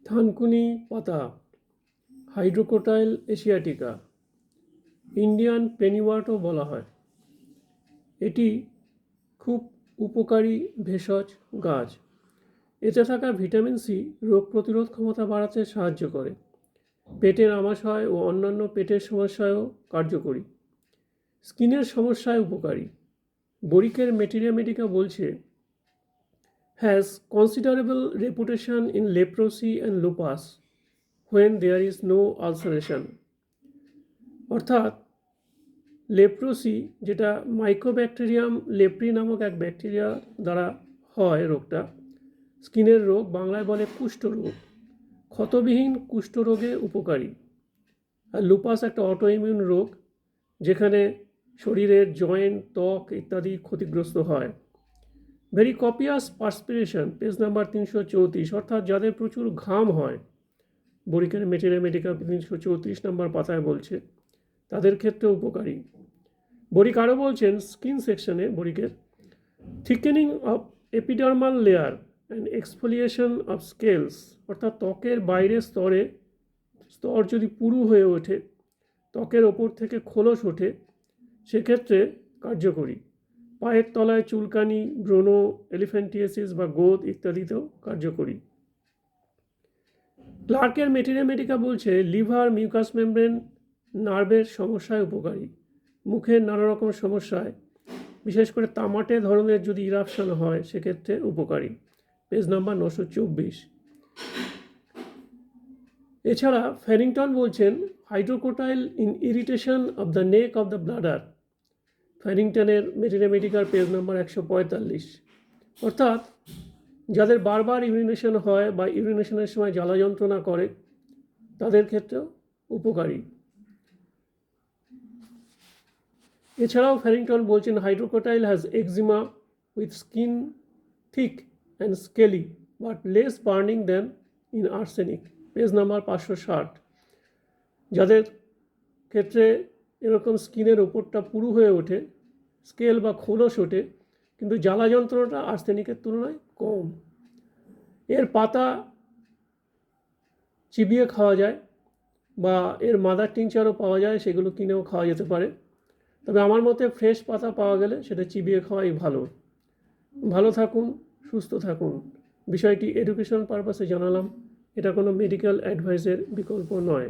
থানকুনি পাতা, hydrocotyle asiatica, Indian পেনিওয়ার্টও বলা হয়। এটি খুব উপকারী ভেষজ গাছ। এতে থাকা ভিটামিন সি রোগ প্রতিরোধ ক্ষমতা বাড়াতে সাহায্য করে। পেটের আমাশয় ও অন্যান্য পেটের সমস্যায়ও কার্যকরী। স্কিনের সমস্যায় উপকারী। বরিকের ম্যাটেরিয়া মেডিকা বলছে, has considerable reputation in leprosy and lupus when there is no ulceration। অর্থাৎ লেপ্রোসি, যেটা মাইকোব্যাকটেরিয়াম লেপ্রি নামক এক ব্যাকটেরিয়া দ্বারা হয় রোগটা, স্কিনের রোগ, বাংলায় বলে কুষ্ঠরোগ, ক্ষতবিহীন কুষ্ঠরোগে উপকারী। আর লুপাস একটা অটোইমিউন রোগ, যেখানে শরীরের জয়েন্ট, ত্বক ইত্যাদি ক্ষতিগ্রস্ত হয়। ভেরি কপিয়াস পার্সপিরেশন, পেজ নাম্বার 334, অর্থাৎ যাদের প্রচুর ঘাম হয়, বরিকের ম্যাটেরিয়া মেডিকা 334 নম্বর পাতায় বলছে, তাদের ক্ষেত্রে উপকারী। বরিক আরও বলছেন স্কিন সেকশনে, বরিকের thickening of epidermal layer and exfoliation of scales, অর্থাৎ ত্বকের বাইরের স্তর যদি পুরু হয়ে ওঠে, ত্বকের ওপর থেকে খোলস ওঠে, সেক্ষেত্রে কার্যকরী। পায়ের তলায় চুলকানি, ব্রণ, এলিফ্যান্টিয়াসিস বা গোদ ইত্যাদিতেও কার্যকরী। ক্লার্কের ম্যাটেরিয়া মেডিকা বলছে লিভার, মিউকাস মেমব্রেন, নার্ভের সমস্যায় উপকারী। মুখের নানা রকম সমস্যায়, বিশেষ করে তামাটে ধরনের যদি ইরাপশন হয়, সেক্ষেত্রে উপকারী। Page number 924। এছাড়া ফ্যারিংটন বলছেন hydrocotyle in irritation of the neck of the bladder, ফ্যারিংটনের ম্যাটেরিয়া মেডিকার পেজ নাম্বার 145। অর্থাৎ যাদের বারবার ইউরিনেশন হয় বা ইউরিনেশনের সময় জ্বালা যন্ত্রণা করে, তাদের ক্ষেত্রেও উপকারী। এছাড়াও ফ্যারিংটন বলছেন hydrocotyle has eczema with skin thick and scaly but less burning than in arsenic, page number 560। যাদের ক্ষেত্রে এরকম স্কিনের ওপরটা পুরু হয়ে ওঠে, স্কেল বা খোলস ওঠে, কিন্তু জ্বালা যন্ত্রণাটা আর্সেনিকের তুলনায় কম। এর পাতা চিবিয়ে খাওয়া যায় বা এর মাদার টিংচারও পাওয়া যায়, সেগুলো কিনেও খাওয়া যেতে পারে। তবে আমার মতে ফ্রেশ পাতা পাওয়া গেলে সেটা চিবিয়ে খাওয়াই ভালো। ভালো থাকুন, সুস্থ থাকুন। বিষয়টি এডুকেশন পারপাসে জানালাম, এটা কোনো মেডিকেল অ্যাডভাইসের বিকল্প নয়।